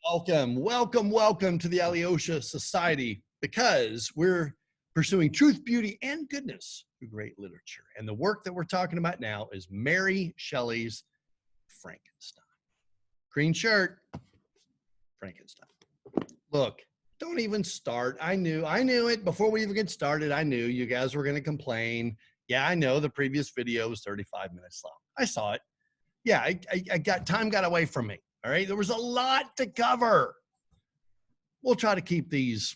Welcome to the Alyosha Society, because we're pursuing truth, beauty, and goodness through great literature. And the work that we're talking about now is Mary Shelley's Frankenstein. Green shirt, Frankenstein. Look, don't even start. I knew it before we even get started. I knew you guys were going to complain. Yeah, I know the previous video was 35 minutes long. I saw it. Yeah, I got time got away from me. All right, there was a lot to cover. We'll try to keep these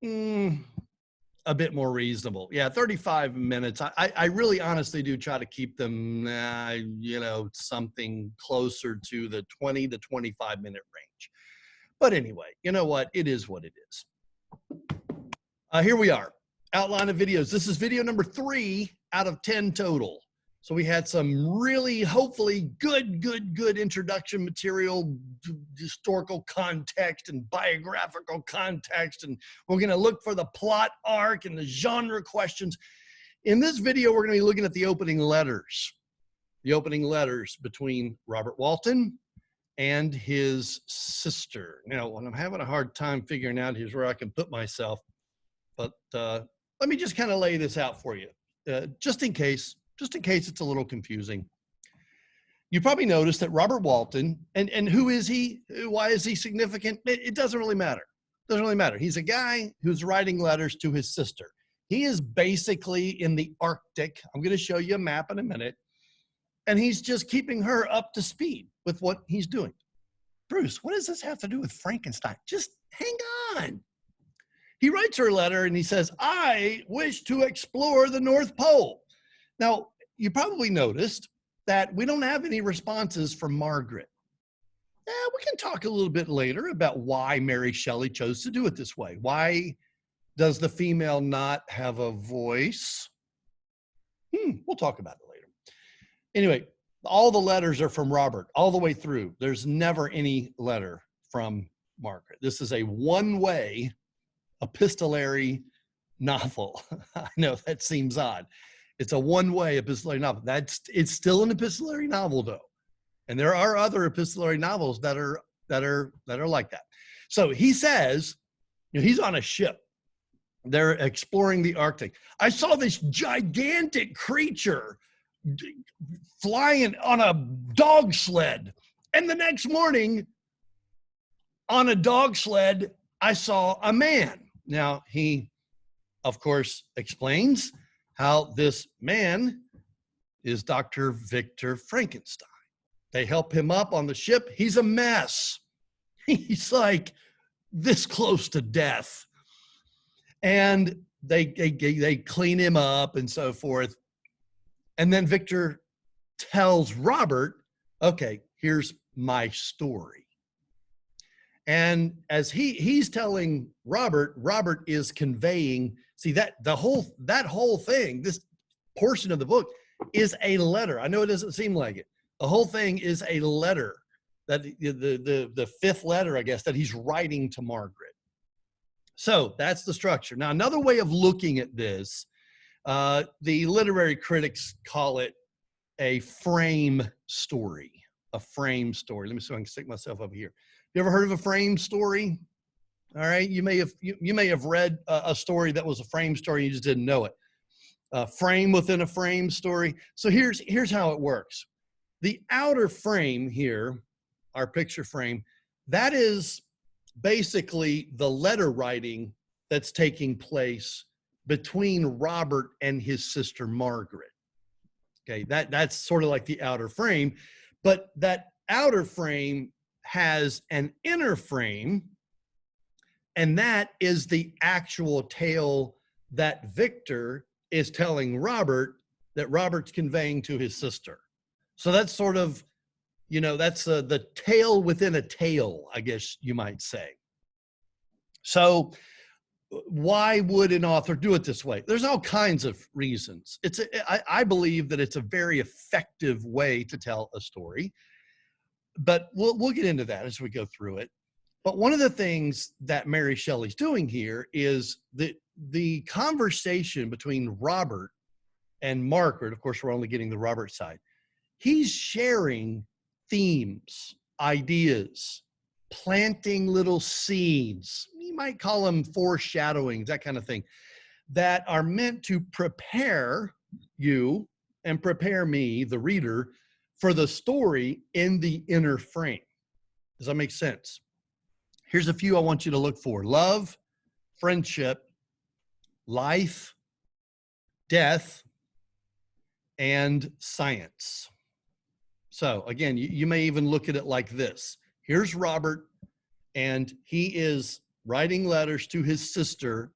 a bit more reasonable. Yeah, 35 minutes. I really honestly do try to keep them, something closer to the 20 to 25 minute range. But anyway, you know what? It is what it is. Here we are. Outline of videos. This is video number 3 out of 10 total. So we had some really, hopefully, good introduction material, historical context and biographical context. And we're going to look for the plot arc and the genre questions. In this video, we're going to be looking at the opening letters between Robert Walton and his sister. Now, when I'm having a hard time figuring out, here's where I can put myself. But let me just kind of lay this out for you, just in case it's a little confusing. You probably noticed that Robert Walton, and who is he? Why is he significant? It doesn't really matter. Doesn't really matter. He's a guy who's writing letters to his sister. He is basically in the Arctic. I'm going to show you a map in a minute. And he's just keeping her up to speed with what he's doing. Bruce, what does this have to do with Frankenstein? Just hang on. He writes her a letter and he says, I wish to explore the North Pole. Now, you probably noticed that we don't have any responses from Margaret. We can talk a little bit later about why Mary Shelley chose to do it this way. Why does the female not have a voice? We'll talk about it later. Anyway, all the letters are from Robert all the way through. There's never any letter from Margaret. This is a one-way epistolary novel. I know that seems odd. It's a one-way epistolary novel. It's still an epistolary novel, though, and there are other epistolary novels that are like that. So he says, he's on a ship. They're exploring the Arctic. I saw this gigantic creature flying on a dog sled, and the next morning, on a dog sled, I saw a man. Now he, of course, explains how this man is Dr. Victor Frankenstein. They help him up on the ship. He's a mess. He's like this close to death. And they clean him up and so forth. And then Victor tells Robert, okay, here's my story. And as he's telling Robert, Robert is conveying, see that whole thing, this portion of the book is a letter. I know it doesn't seem like it. The whole thing is a letter, that the fifth letter, I guess, that he's writing to Margaret. So that's the structure. Now, another way of looking at this, the literary critics call it a frame story. A frame story. Let me see if I can stick myself up here. You ever heard of a frame story? All right, you may have read a story that was a frame story, you just didn't know it. A frame within a frame story. So here's how it works. The outer frame here, our picture frame, that is basically the letter writing that's taking place between Robert and his sister Margaret. Okay, that's sort of like the outer frame, but that outer frame has an inner frame, and that is the actual tale that Victor is telling Robert, that Robert's conveying to his sister. So that's sort of, that's the tale within a tale, I guess you might say. So why would an author do it this way? There's all kinds of reasons. I believe that it's a very effective way to tell a story. But we'll get into that as we go through it. But one of the things that Mary Shelley's doing here is the conversation between Robert and Margaret. Of course, we're only getting the Robert side. He's sharing themes, ideas, planting little seeds. You might call them foreshadowings, that kind of thing, that are meant to prepare you and prepare me, the reader, for the story in the inner frame. Does that make sense? Here's a few I want you to look for: love, friendship, life, death, and science. So again, you may even look at it like this. Here's Robert, and he is writing letters to his sister,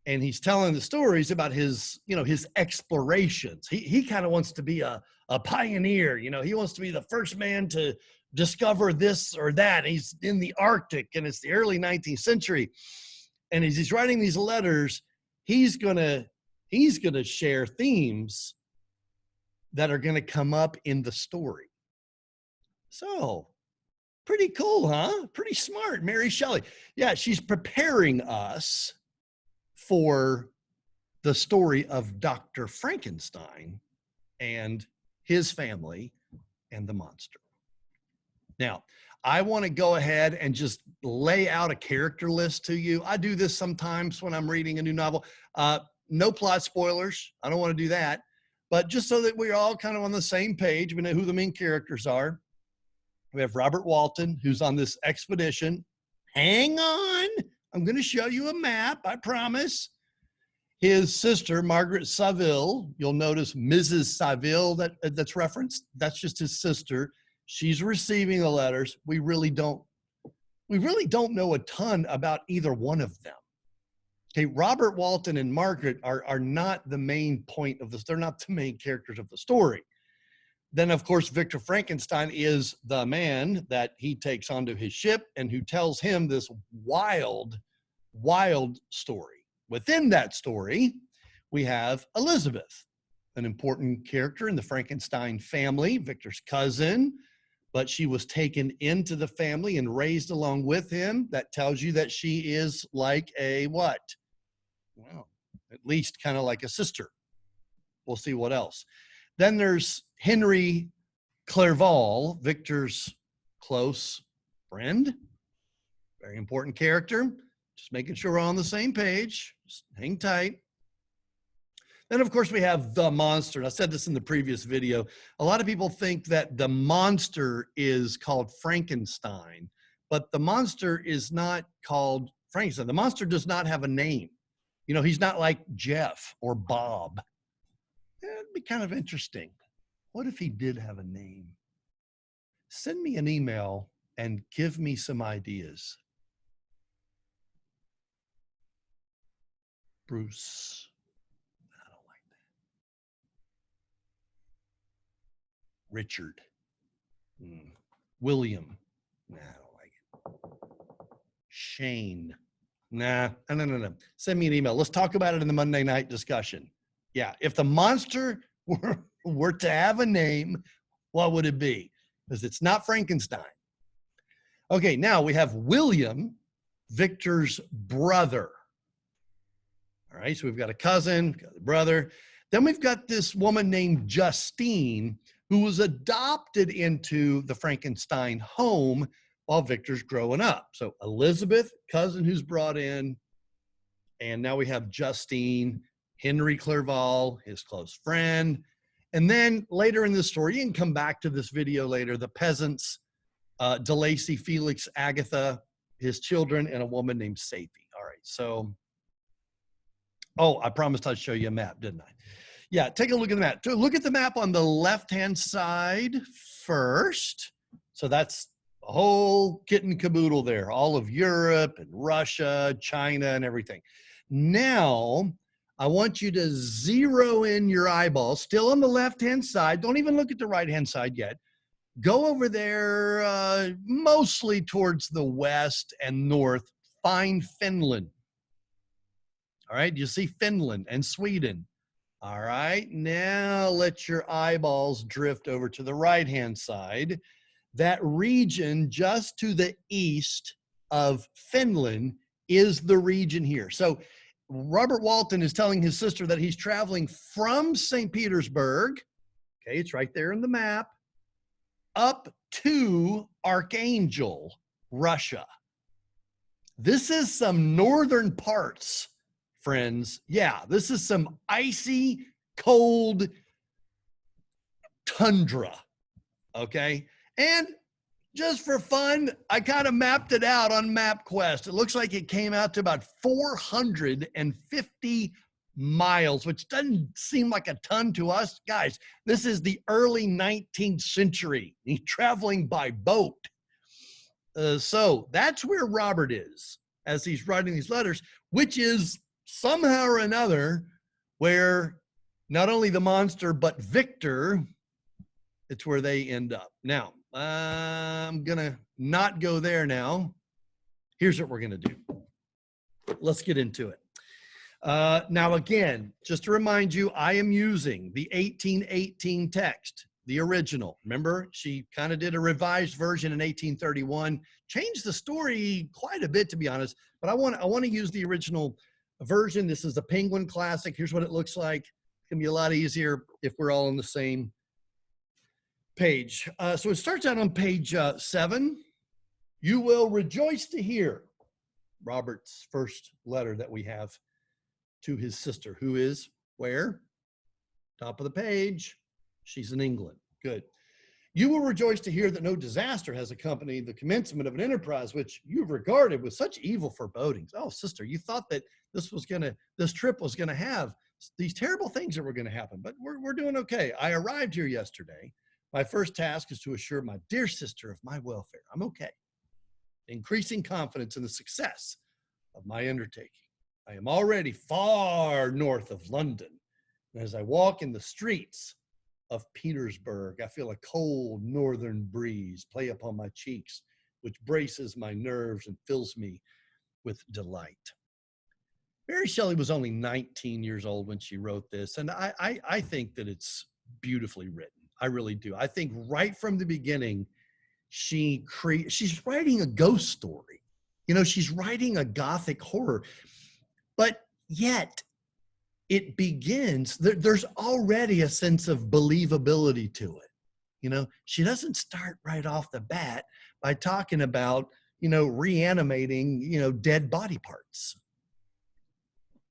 and he's telling the stories about his, his explorations. He kind of wants to be a pioneer. He wants to be the first man to discover this or that. He's in the Arctic, and it's the early 19th century. And as he's writing these letters, he's gonna share themes that are gonna come up in the story. So pretty cool, huh? Pretty smart, Mary Shelley. Yeah, she's preparing us for the story of Dr. Frankenstein and his family and the monster. Now, I want to go ahead and just lay out a character list to you. I do this sometimes when I'm reading a new novel. No plot spoilers. I don't want to do that. But just so that we're all kind of on the same page, we know who the main characters are. We have Robert Walton, who's on this expedition. Hang on. I'm going to show you a map, I promise. His sister, Margaret Saville, you'll notice Mrs. Saville that's referenced. That's just his sister. She's receiving the letters. We really don't know a ton about either one of them. Okay, Robert Walton and Margaret are not the main point of this. They're not the main characters of the story. Then, of course, Victor Frankenstein is the man that he takes onto his ship and who tells him this wild, wild story. Within that story, we have Elizabeth, an important character in the Frankenstein family, Victor's cousin, but she was taken into the family and raised along with him. That tells you that she is like a what? Well, at least kind of like a sister. We'll see what else. Then there's Henry Clerval, Victor's close friend. Very important character. Just making sure we're on the same page. Just hang tight. Then, of course, we have the monster. And I said this in the previous video. A lot of people think that the monster is called Frankenstein, but the monster is not called Frankenstein. The monster does not have a name. He's not like Jeff or Bob. It'd be kind of interesting. What if he did have a name? Send me an email and give me some ideas. Bruce. I don't like that. Richard. William. Nah, I don't like it. Shane. Nah, no. Send me an email. Let's talk about it in the Monday night discussion. Yeah, if the monster were to have a name, what would it be? Because it's not Frankenstein. Okay, now we have William, Victor's brother. All right, so we've got a cousin, we've got a brother. Then we've got this woman named Justine, who was adopted into the Frankenstein home while Victor's growing up. So Elizabeth, cousin who's brought in, and now we have Justine, Henry Clerval, his close friend. And then later in the story, you can come back to this video later, the peasants, DeLacy, Felix, Agatha, his children, and a woman named Safi. All right, so, I promised I'd show you a map, didn't I? Yeah, take a look at the map. Look at the map on the left-hand side first. So that's the whole kit and caboodle there, all of Europe and Russia, China, and everything. Now, I want you to zero in your eyeball, still on the left-hand side. Don't even look at the right-hand side yet. Go over there, mostly towards the west and north. Find Finland. All right, you see Finland and Sweden. All right, now let your eyeballs drift over to the right-hand side. That region just to the east of Finland is the region here. So Robert Walton is telling his sister that he's traveling from St. Petersburg, okay, it's right there in the map, up to Archangel, Russia. This is some northern parts, friends. Yeah, this is some icy, cold tundra, okay? And just for fun, I kind of mapped it out on MapQuest. It looks like it came out to about 450 miles, which doesn't seem like a ton to us. Guys, this is the early 19th century. He's traveling by boat. So that's where Robert is as he's writing these letters, which is somehow or another where not only the monster, but Victor, it's where they end up. Now, I'm going to not go there now. Here's what we're going to do. Let's get into it. Now, again, just to remind you, I am using the 1818 text, the original. Remember, she kind of did a revised version in 1831, changed the story quite a bit, to be honest, but I want to use the original version. This is the Penguin Classic. Here's what it looks like. It's going to be a lot easier if we're all on the same page. So it starts out on page 7. You will rejoice to hear, Robert's first letter that we have to his sister, who is where? Top of the page. She's in England. Good. You will rejoice to hear that no disaster has accompanied the commencement of an enterprise which you've regarded with such evil forebodings. Oh, sister, you thought that this trip was going to have these terrible things that were going to happen, but we're doing okay. I arrived here yesterday. My first task is to assure my dear sister of my welfare. I'm okay. Increasing confidence in the success of my undertaking. I am already far north of London. And as I walk in the streets of Petersburg, I feel a cold northern breeze play upon my cheeks, which braces my nerves and fills me with delight. Mary Shelley was only 19 years old when she wrote this, and I think that it's beautifully written. I really do. I think right from the beginning, she's writing a ghost story. You know, she's writing a gothic horror, but yet it begins, there's already a sense of believability to it. You know, she doesn't start right off the bat by talking about, reanimating, dead body parts.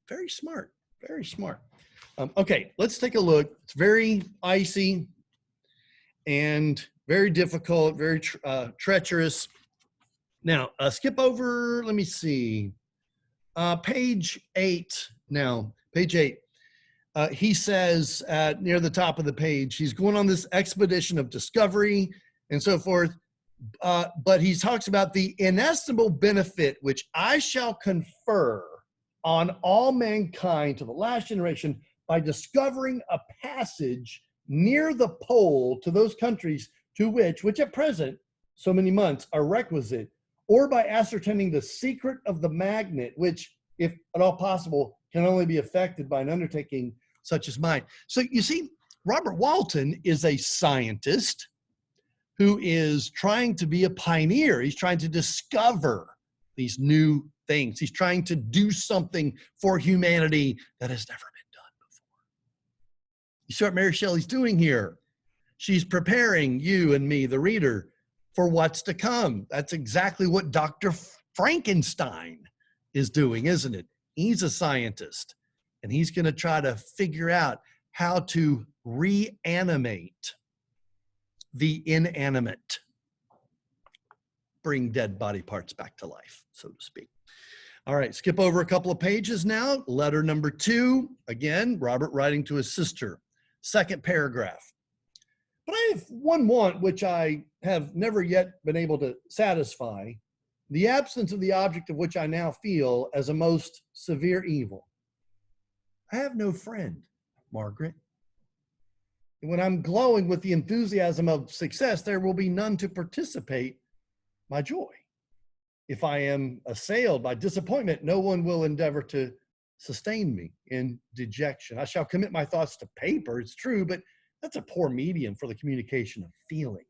Very smart, very smart. Okay, let's take a look. It's very icy and very difficult, very treacherous. Now, skip over, let me see, page 8 now, page 8. He says near the top of the page, he's going on this expedition of discovery and so forth, but he talks about the inestimable benefit which I shall confer on all mankind to the last generation by discovering a passage near the pole to those countries to which at present so many months are requisite, or by ascertaining the secret of the magnet, which, if at all possible, can only be effected by an undertaking such as mine. So you see, Robert Walton is a scientist who is trying to be a pioneer. He's trying to discover these new things. He's trying to do something for humanity that has never been done before. You see what Mary Shelley's doing here? She's preparing you and me, the reader, for what's to come. That's exactly what Dr. Frankenstein is doing, isn't it? He's a scientist, and he's going to try to figure out how to reanimate the inanimate, bring dead body parts back to life, so to speak. All right, skip over a couple of pages now. Letter number 2, again, Robert writing to his sister. Second paragraph. But I have one want which I have never yet been able to satisfy, the absence of the object of which I now feel as a most severe evil. I have no friend, Margaret. And when I'm glowing with the enthusiasm of success, there will be none to participate my joy. If I am assailed by disappointment, no one will endeavor to sustain me in dejection. I shall commit my thoughts to paper, it's true, but that's a poor medium for the communication of feeling.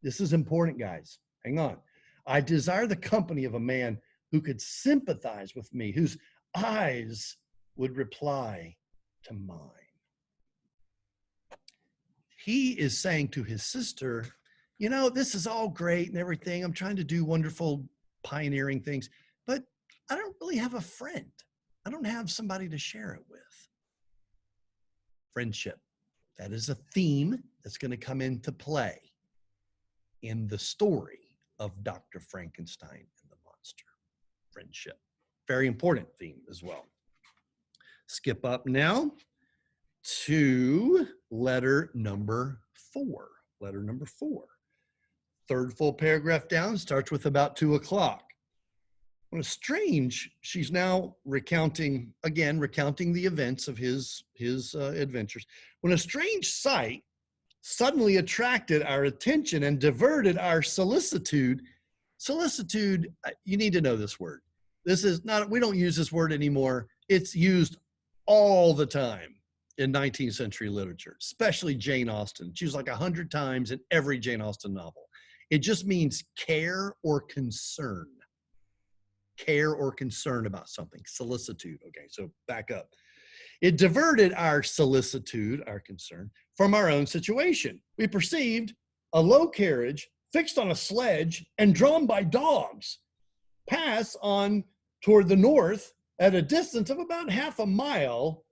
This is important, guys. Hang on. I desire the company of a man who could sympathize with me, whose eyes would reply to mine. He is saying to his sister, this is all great and everything. I'm trying to do wonderful pioneering things, but I don't really have a friend. I don't have somebody to share it with. Friendship. That is a theme that's going to come into play in the story of Dr. Frankenstein and the monster. Friendship. Very important theme as well. Skip up now to letter number 4. Letter number 4. Third full paragraph down starts with about 2 o'clock. When a strange, she's now recounting the events of his adventures. When a strange sight suddenly attracted our attention and diverted our solicitude. Solicitude, you need to know this word. This is not, we don't use this word anymore. It's used all the time in 19th century literature, especially Jane Austen. It's used like 100 times in every Jane Austen novel. It just means care or concern. Care or concern about something. Solicitude. Okay, so back up. It diverted our solicitude, our concern, from our own situation. We perceived a low carriage fixed on a sledge and drawn by dogs pass on toward the north at a distance of about half a mile.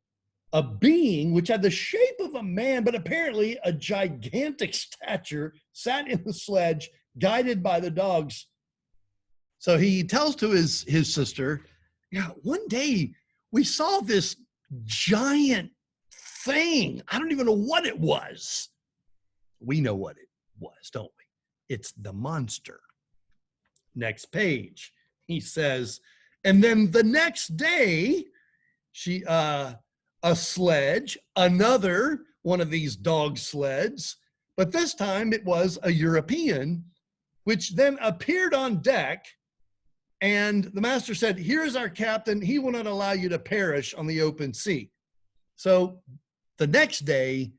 A being which had the shape of a man, but apparently a gigantic stature, sat in the sledge, guided by the dogs. So he tells to his sister, one day we saw this giant thing. I don't even know what it was. We know what it was, don't we? It's the monster. Next page, he says, and then the next day, a sledge, another one of these dog sleds, but this time it was a European, which then appeared on deck. And the master said, here's our captain. He will not allow you to perish on the open sea. So the next day,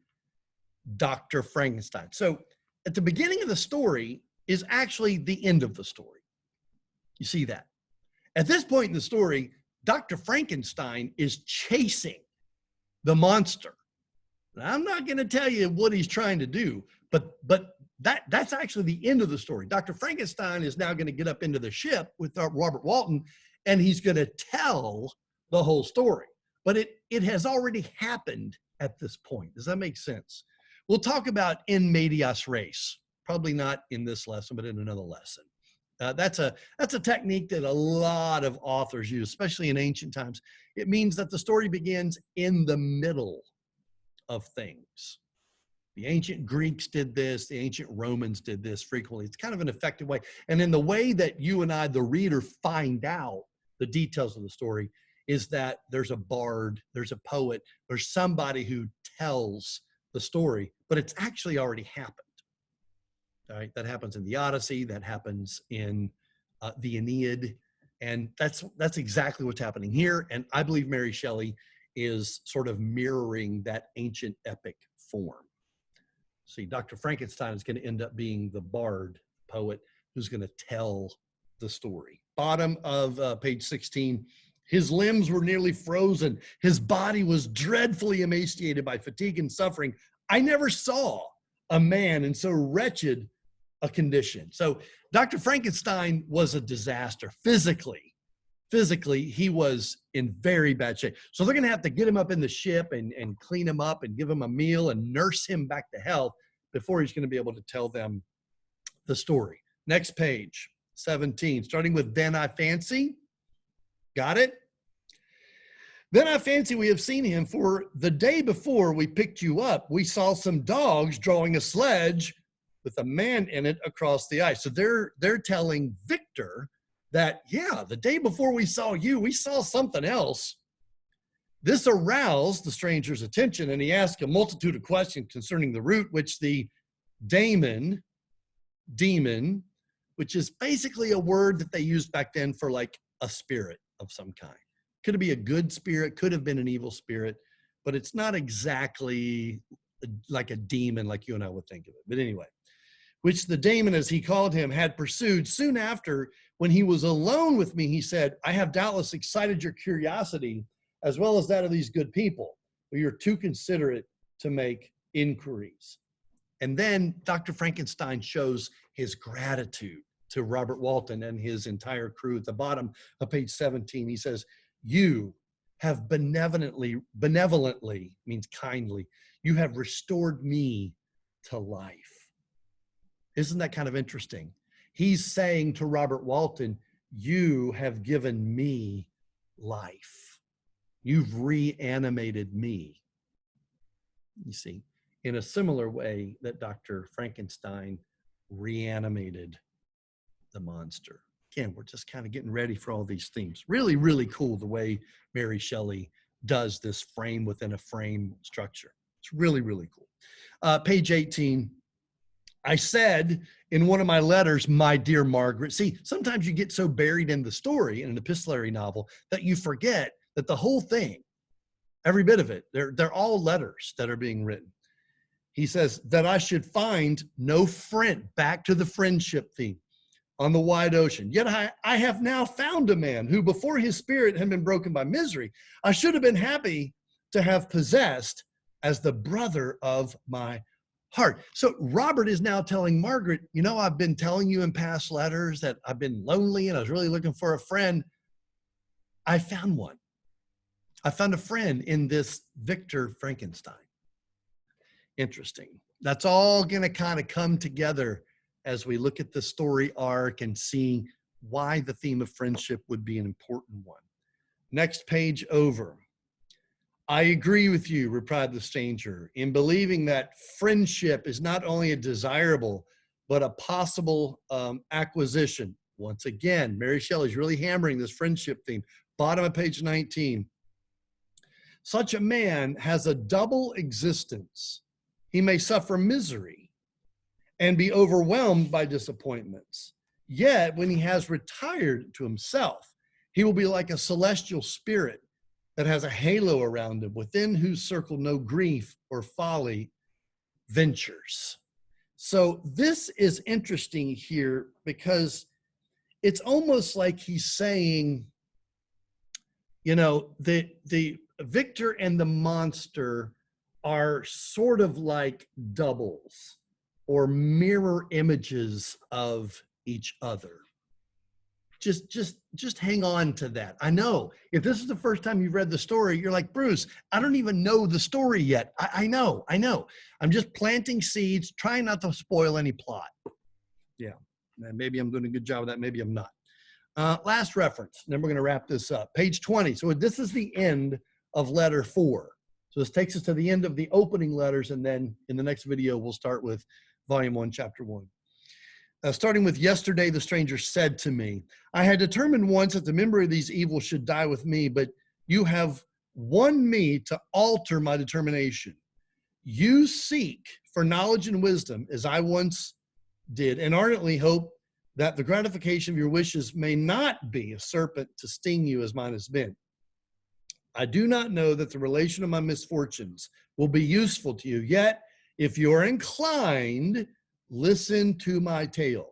Dr. Frankenstein. So at the beginning of the story is actually the end of the story. You see that? At this point in the story, Dr. Frankenstein is chasing the monster. Now, I'm not going to tell you what he's trying to do, but that's actually the end of the story. Dr. Frankenstein is now going to get up into the ship with Robert Walton, and he's going to tell the whole story. But it has already happened at this point. Does that make sense? We'll talk about in medias res, probably not in this lesson, but in another lesson. That's a technique that a lot of authors use, especially in ancient times. It means that the story begins in the middle of things. The ancient Greeks did this. The ancient Romans did this frequently. It's kind of an effective way. And in the way that you and I, the reader, find out the details of the story is that there's a bard, there's a poet, there's somebody who tells the story, but it's actually already happened. All right, that happens in the Odyssey, that happens in the Aeneid, and that's exactly what's happening here. And I believe Mary Shelley is sort of mirroring that ancient epic form. See, Dr. Frankenstein is going to end up being the bard poet who's going to tell the story. Bottom of page 16, his limbs were nearly frozen. His body was dreadfully emaciated by fatigue and suffering. I never saw a man in so wretched a condition. So Dr. Frankenstein was a disaster physically. Physically, he was in very bad shape. So they're going to have to get him up in the ship and clean him up and give him a meal and nurse him back to health before he's going to be able to tell them the story. Next page, 17, starting with Then I Fancy. Got it? Then I fancy we have seen him, for the day before we picked you up, we saw some dogs drawing a sledge with a man in it across the ice. So they're telling Victor that, yeah, the day before we saw you, we saw something else. This aroused the stranger's attention, and he asked a multitude of questions concerning the route, which the demon, which is basically a word that they used back then for like a spirit of some kind. Could be a good spirit, could have been an evil spirit, but it's not exactly like a demon like you and I would think of it. But anyway, which the demon, as he called him, had pursued. Soon after, when he was alone with me, he said, I have doubtless excited your curiosity as well as that of these good people, but you're too considerate to make inquiries. And then Dr. Frankenstein shows his gratitude to Robert Walton and his entire crew. At the bottom of page 17, he says, "You have benevolently means kindly, you have restored me to life." Isn't that kind of interesting? He's saying to Robert Walton, you have given me life. You've reanimated me. You see, in a similar way that Dr. Frankenstein reanimated the monster. Again, we're just kind of getting ready for all these themes. Really, really cool the way Mary Shelley does this frame within a frame structure. It's really, really cool. Page 18. I said in one of my letters, my dear Margaret. See, sometimes you get so buried in the story in an epistolary novel that you forget that the whole thing, every bit of it, they're all letters that are being written. He says that I should find no friend, back to the friendship theme, on the wide ocean. Yet I have now found a man who, before his spirit had been broken by misery, I should have been happy to have possessed as the brother of my heart. So Robert is now telling Margaret, you know, I've been telling you in past letters that I've been lonely and I was really looking for a friend. I found one. I found a friend in this Victor Frankenstein. Interesting. That's all going to kind of come together as we look at the story arc and see why the theme of friendship would be an important one. Next page over. I agree with you, replied the stranger, in believing that friendship is not only a desirable, but a possible acquisition. Once again, Mary Shelley's really hammering this friendship theme. Bottom of page 19. Such a man has a double existence. He may suffer misery and be overwhelmed by disappointments. Yet, when he has retired to himself, he will be like a celestial spirit that has a halo around him, within whose circle no grief or folly ventures. So this is interesting here because it's almost like he's saying, you know, the Victor and the monster are sort of like doubles or mirror images of each other. Just hang on to that. I know if this is the first time you've read the story, you're like, Bruce, I don't even know the story yet. I know. I'm just planting seeds, trying not to spoil any plot. Yeah, maybe I'm doing a good job of that. Maybe I'm not. Last reference, and then we're going to wrap this up. Page 20. So this is the end of letter 4. So this takes us to the end of the opening letters, and then in the next video, we'll start with volume 1, chapter 1. Starting with yesterday, the stranger said to me, I had determined once that the memory of these evils should die with me, but you have won me to alter my determination. You seek for knowledge and wisdom as I once did, and ardently hope that the gratification of your wishes may not be a serpent to sting you as mine has been. I do not know that the relation of my misfortunes will be useful to you, yet if you are inclined, listen to my tale.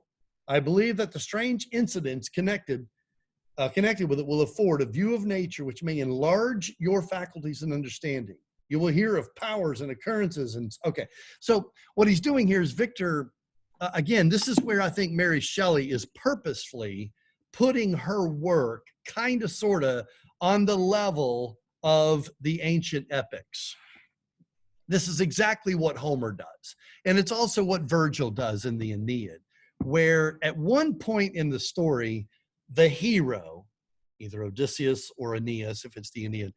I believe that the strange incidents connected with it will afford a view of nature which may enlarge your faculties and understanding. You will hear of powers and occurrences. And okay, so what he's doing here is Victor, again, this is where I think Mary Shelley is purposefully putting her work kind of sort of on the level of the ancient epics. This is exactly what Homer does. And it's also what Virgil does in the Aeneid, where at one point in the story, the hero, either Odysseus or Aeneas, if it's the Aeneid,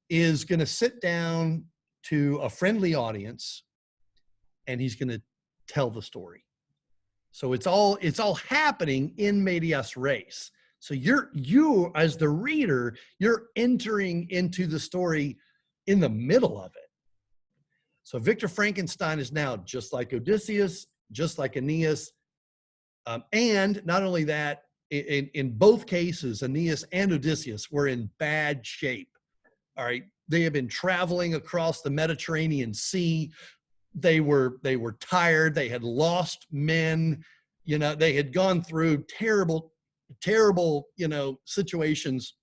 is going to sit down to a friendly audience and he's going to tell the story. So it's all happening in medias res. So you as the reader, you're entering into the story in the middle of it. So Victor Frankenstein is now just like Odysseus, just like Aeneas. And not only that, in both cases, Aeneas and Odysseus were in bad shape. All right. They have been traveling across the Mediterranean Sea. They were tired. They had lost men. You know, they had gone through terrible, you know, situations.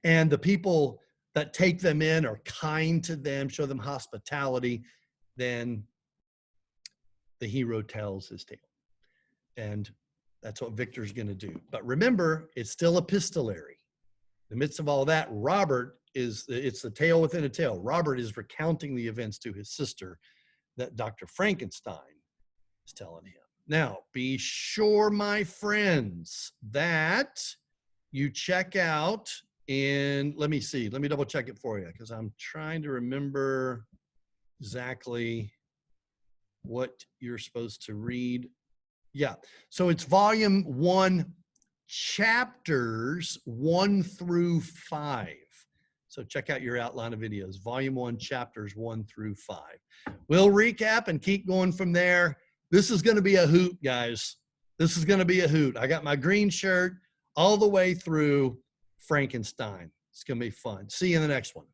And the people that take them in are kind to them, show them hospitality. Then the hero tells his tale. And that's what Victor's going to do. But remember, it's still epistolary. In the midst of all that, it's the tale within a tale. Robert is recounting the events to his sister that Dr. Frankenstein is telling him. Now, be sure, my friends, that you check out let me double check it for you, because I'm trying to remember exactly what you're supposed to read. Yeah, so it's volume 1, chapters 1 through 5. So check out your outline of videos, volume 1, chapters 1 through 5. We'll recap and keep going from there. This is going to be a hoot, guys. This is going to be a hoot. I got my green shirt all the way through Frankenstein. It's going to be fun. See you in the next one.